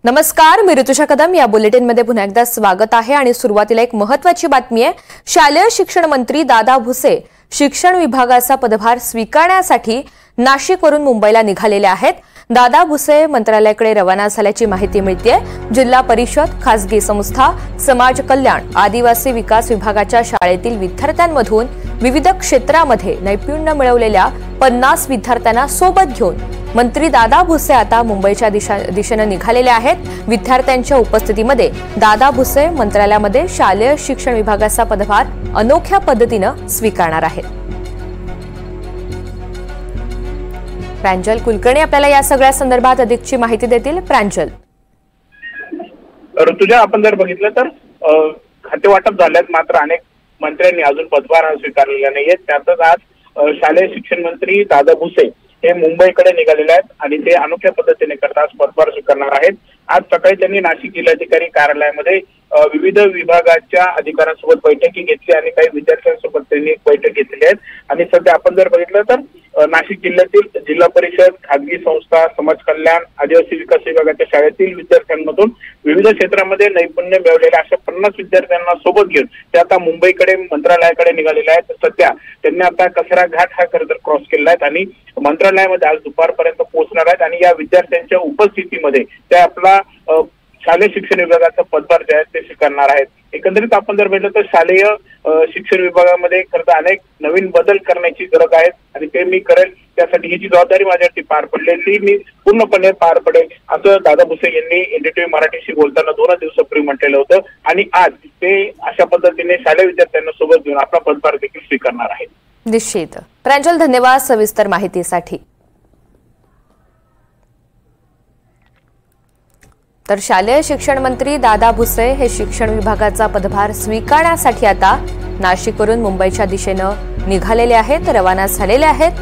नमस्कार, मी ऋतुषा कदम। या बुलेटिनमध्ये पुन्हा एकदा स्वागत आहे आणि सुरुवातीला एक महत्त्वाची बातमी आहे। शालेय शिक्षण मंत्री दादा भुसे शिक्षण विभागाचा पदभार स्वीकारण्यासाठी नाशिकवरून मुंबईला निघालेले आहेत। दादा भुसे मंत्रालयाकडे रवाना झाल्याची माहिती मिळते। जिल्हा परिषद, खासगी संस्था, समाज कल्याण, आदिवासी विकास विभागाच्या शाळेतील विद्यार्थ्यांमधून विविध क्षेत्रामध्ये नैपुण्य मिळवलेल्या 50 विद्यार्थ्यांना सोबत घेऊन मंत्री दादा भुसे आता मुंबईच्या दिशेने निघालेले आहेत। विद्यार्थ्यांच्या उपस्थितीमध्ये दादा भुसे मंत्रालयामध्ये शालेय शिक्षण विभागाचा पदभार अनोख्या पद्धतीने स्वीकारणार आहेत। प्रांजल कुलकर्णी आपल्याला या सगळ्या संदर्भात अधिकची माहिती देतील। प्रांजल, ऋतुजा, आपण जर बघितलं तर खाते वाटप झाल्यात, मात्र अनेक मंत्र्यांनी अजून पदभार स्वीकारलेला नाहीये। त्यातच आज शालेय शिक्षण मंत्री दादा भुसे हे मुंबईकडे निघालेले आहेत आणि ते अनोख्या पद्धतीने करतात पदभार स्वीकारणार आहेत। आज सकाळी त्यांनी नाशिक जिल्हाधिकारी कार्यालयामध्ये विविध विभागाच्या अधिकाऱ्यांसोबत बैठकी घेतली आणि काही विद्यार्थ्यांसोबत त्यांनी बैठक घेतली आहे। आणि सध्या आपण जर बघितलं तर नाशिक जिल्ह्यातील जिल्हा परिषद, खासगी संस्था, समाज कल्याण, आदिवासी विकास विभागाच्या शाळेतील विद्यार्थ्यांमधून विविध क्षेत्रामध्ये नैपुण्य मिळवलेल्या अशा 50 विद्यार्थ्यांना सोबत घेऊन ते आता मुंबईकडे मंत्रालयाकडे निघालेले आहेत। सध्या त्यांनी आता कचरा घाट हा खरं तर क्रॉस केला आहे आणि मंत्रालयामध्ये आज दुपारपर्यंत पोहोचणार आहेत आणि या विद्यार्थ्यांच्या उपस्थितीमध्ये ते आपला शालेय शिक्षण विभागाचा पदभार जे आहे ते स्वीकारणार आहेत। एकंदरीत आपण जर बघितलं तर शालेय शिक्षण विभागामध्ये खरं तर अनेक नवीन बदल करण्याची गरज आहे आणि ते मी करेल, त्यासाठी ही जी जबाबदारी माझ्यावरती पार पडली ती मी पूर्णपणे पार पडेल, असं दादा भुसे यांनी एनडीटीव्ही मराठीशी बोलताना 2 दिवसापूर्वी म्हटलेलं होतं। आणि आज ते अशा पद्धतीने शालेय विद्यार्थ्यांना सोबत घेऊन आपला पदभार देखील स्वीकारणार आहेत। निश्चित। प्रांजल, धन्यवाद सविस्तर माहितीसाठी। तर शालेय शिक्षण मंत्री दादा भुसे हे शिक्षण विभागाचा पदभार स्वीकारण्यासाठी आता नाशिकवरून मुंबईच्या दिशेने निघालेले आहेत, रवाना झालेले आहेत।